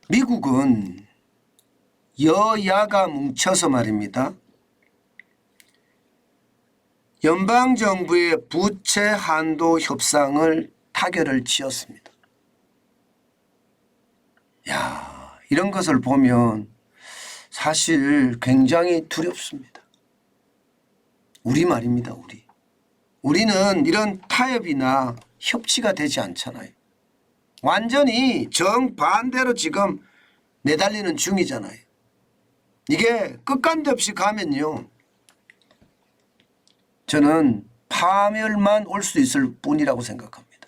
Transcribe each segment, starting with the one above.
미국은 여야가 뭉쳐서 말입니다. 연방정부의 부채 한도 협상을 타결을 지었습니다. 야, 이런 것을 보면 사실 굉장히 두렵습니다. 우리 말입니다. 우리는 이런 타협이나 협치가 되지 않잖아요. 완전히 정반대로 지금 내달리는 중이잖아요. 이게 끝간데 없이 가면요, 저는 파멸만 올 수 있을 뿐이라고 생각합니다.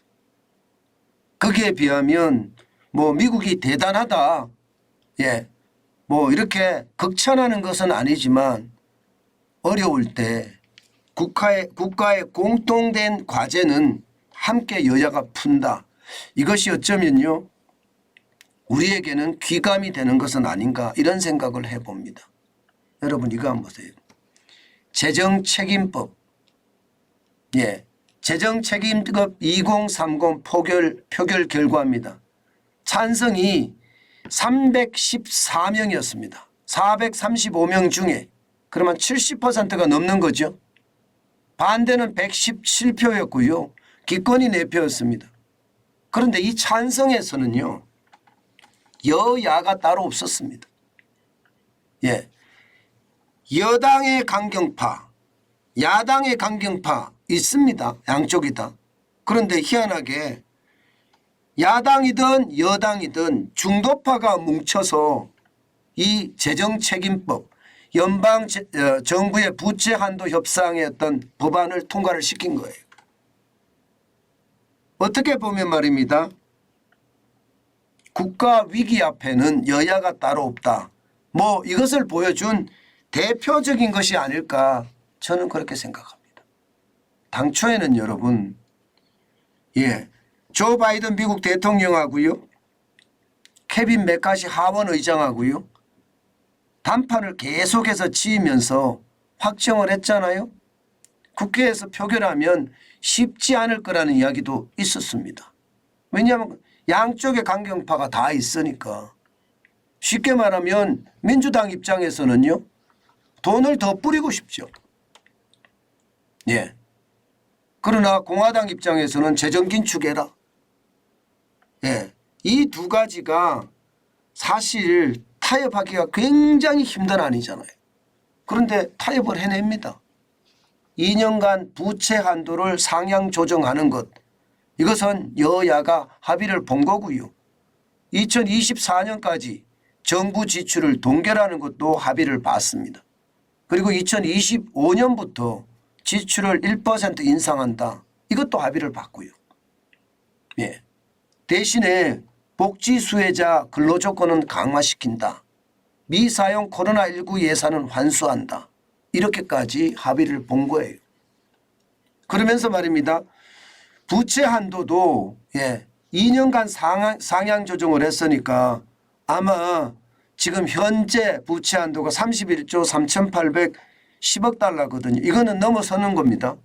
거기에 비하면 뭐 미국이 대단하다, 뭐 이렇게 극찬하는 것은 아니지만 어려울 때 국가의 공통된 과제는 함께 여야가 푼다. 이것이 어쩌면요, 우리에게는 귀감이 되는 것은 아닌가, 이런 생각을 해봅니다. 여러분 이거 한번 보세요. 재정책임법, 재정책임법 2030 표결 결과입니다. 찬성이 314명이었습니다. 435명 중에 그러면 70%가 넘는 거죠. 반대는 117표였고요. 기권이 4표였습니다. 그런데 이 찬성에서는요, 여야가 따로 없었습니다. 여당의 강경파, 야당의 강경파 있습니다. 양쪽이다. 그런데 희한하게 야당이든 여당이든 중도파가 뭉쳐서 이 재정책임법, 연방정부의 부채 한도 협상의 어떤 법안을 통과를 시킨 거예요. 어떻게 보면 말입니다, 국가 위기 앞에는 여야가 따로 없다. 뭐 이것을 보여준 대표적인 것이 아닐까, 저는 그렇게 생각합니다. 당초에는 여러분, 조 바이든 미국 대통령하고요, 케빈 맥카시 하원 의장하고요, 단판을 계속해서 지으면서 확정을 했잖아요. 국회에서 표결하면 쉽지 않을 거라는 이야기도 있었습니다. 왜냐하면 양쪽의 강경파가 다 있으니까. 쉽게 말하면 민주당 입장에서는요, 돈을 더 뿌리고 싶죠. 그러나 공화당 입장에서는 재정 긴축해라. 이 두 가지가 사실 타협하기가 굉장히 힘든 안이잖아요. 그런데 타협을 해냅니다. 2년간 부채 한도를 상향 조정하는 것, 이것은 여야가 합의를 본 거고요. 2024년까지 정부 지출을 동결하는 것도 합의를 봤습니다. 그리고 2025년부터 지출을 1% 인상한다. 이것도 합의를 봤고요. 대신에 복지 수혜자 근로조건은 강화시킨다. 미사용 코로나19 예산은 환수한다. 이렇게까지 합의를 본 거예요. 그러면서 말입니다, 부채 한도도 2년간 상향 조정을 했으니까 아마 지금 현재 부채 한도가 31조 3,810억 달러거든요. 이거는 넘어서는 겁니다.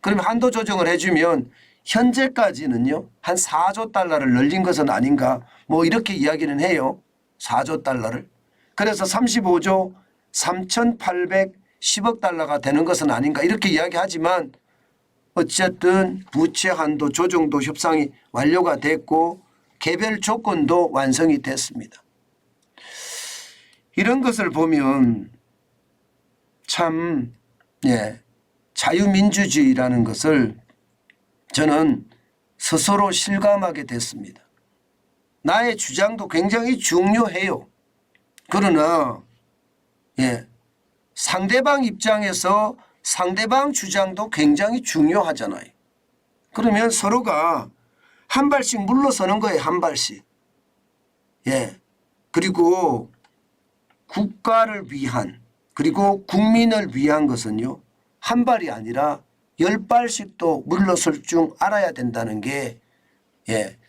그러면 한도 조정을 해주면 현재까지는요, 한 4조 달러를 늘린 것은 아닌가, 뭐 이렇게 이야기는 해요. 4조 달러를. 그래서 35조 3,810억 달러가 되는 것은 아닌가, 이렇게 이야기하지만 어쨌든 부채 한도 조정도 협상이 완료가 됐고 개별 조건도 완성이 됐습니다. 이런 것을 보면 참 자유민주주의라는 것을 저는 스스로 실감하게 됐습니다. 나의 주장도 굉장히 중요해요. 그러나 상대방 입장에서 상대방 주장도 굉장히 중요하잖아요. 그러면 서로가 한 발씩 물러서는 거예요. 한 발씩. 그리고 국가를 위한, 그리고 국민을 위한 것은요, 한 발이 아니라 10발씩도 물러설 줄 알아야 된다는 게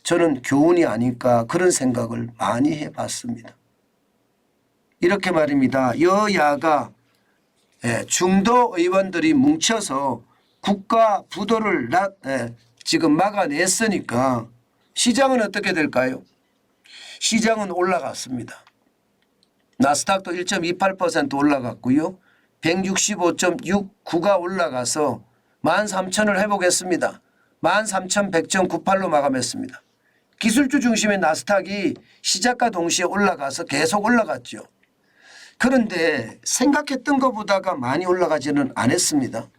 저는 교훈이 아닐까, 그런 생각을 많이 해봤습니다. 이렇게 말입니다. 여야가 중도 의원들이 뭉쳐서 국가 부도를 지금 막아냈으니까 시장은 어떻게 될까요? 시장은 올라갔습니다. 나스닥도 1.28% 올라갔고요. 165.69가 올라가서 13,000을 회복했습니다. 13,100.98로 마감했습니다. 기술주 중심의 나스닥이 시작과 동시에 올라가서 계속 올라갔죠. 그런데 생각했던 것보다가 많이 올라가지는 않았습니다.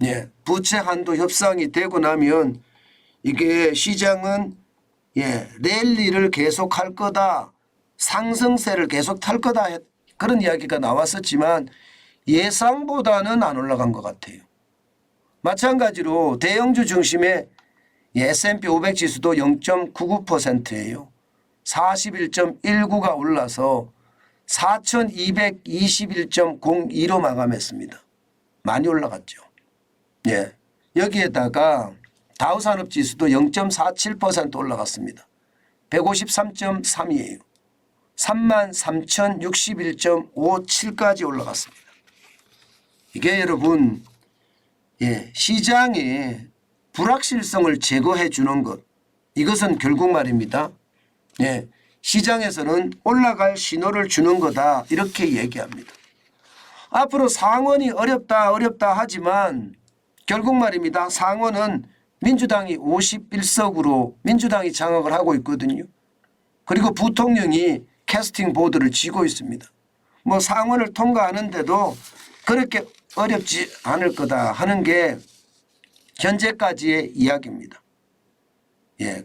예, 부채 한도 협상이 되고 나면 이게 시장은 랠리를 계속할 거다, 상승세를 계속 탈 거다, 그런 이야기가 나왔었지만 예상보다는 안 올라간 것 같아요. 마찬가지로 대형주 중심의 S&P 500 지수도 0.99%예요. 41.19가 올라서 4,221.02로 마감했습니다. 많이 올라갔죠. 예, 여기에다가 다우산업지수도 0.47% 올라갔습니다. 153.3이에요. 33,061.57까지 올라갔습니다. 이게 여러분 시장의 불확실성을 제거해 주는 것, 이것은 결국 말입니다. 시장에서는 올라갈 신호를 주는 거다, 이렇게 얘기합니다. 앞으로 상원이 어렵다 하지만 결국 말입니다. 상원은 민주당이 51석으로 민주당이 장악을 하고 있거든요. 그리고 부통령이 캐스팅 보드를 쥐고 있습니다. 뭐 상원을 통과하는데도 그렇게 어렵지 않을 거다 하는 게 현재까지의 이야기입니다.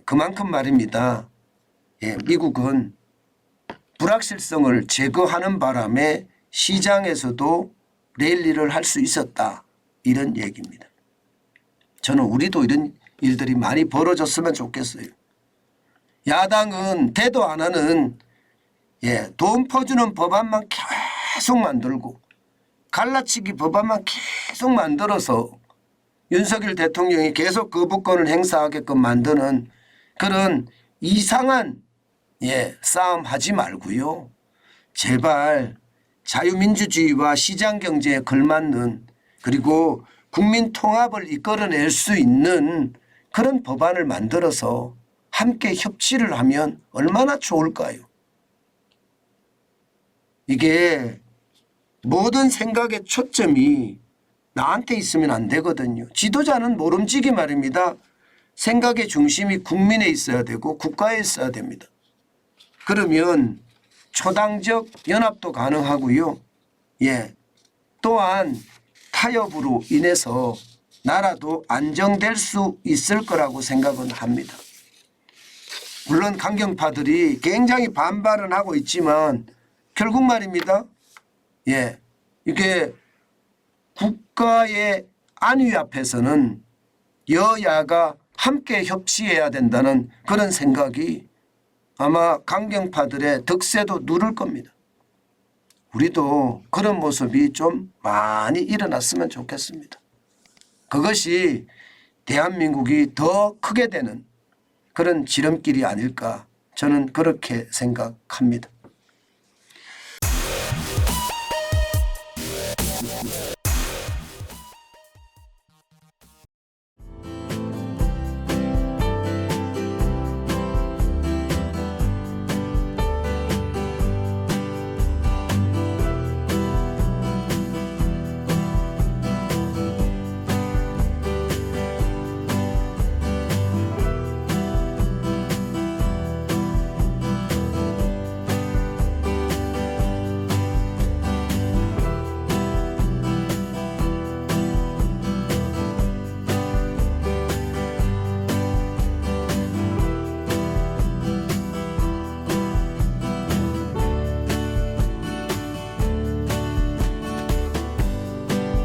그만큼 말입니다. 미국은 불확실성을 제거하는 바람에 시장에서도 랠리를 할 수 있었다, 이런 얘기입니다. 저는 우리도 이런 일들이 많이 벌어졌으면 좋겠어요. 야당은 대도 안 하는 돈 퍼주는 법안만 계속 만들고 갈라치기 법안만 계속 만들어서 윤석열 대통령이 계속 거부권을 행사하게끔 만드는 그런 이상한 싸움 하지 말고요. 제발 자유민주주의와 시장경제에 걸맞는, 그리고 국민 통합을 이끌어낼 수 있는 그런 법안을 만들어서 함께 협치를 하면 얼마나 좋을까요? 이게 모든 생각의 초점이 나한테 있으면 안 되거든요. 지도자는 모름지기 말입니다. 생각의 중심이 국민에 있어야 되고 국가에 있어야 됩니다. 그러면 초당적 연합도 가능하고요. 또한 타협으로 인해서 나라도 안정될 수 있을 거라고 생각은 합니다. 물론 강경파들이 굉장히 반발은 하고 있지만 결국 말입니다. 이게 국가의 안위 앞에서는 여야가 함께 협치해야 된다는 그런 생각이 아마 강경파들의 득세도 누를 겁니다. 우리도 그런 모습이 좀 많이 일어났으면 좋겠습니다. 그것이 대한민국이 더 크게 되는 그런 지름길이 아닐까, 저는 그렇게 생각합니다.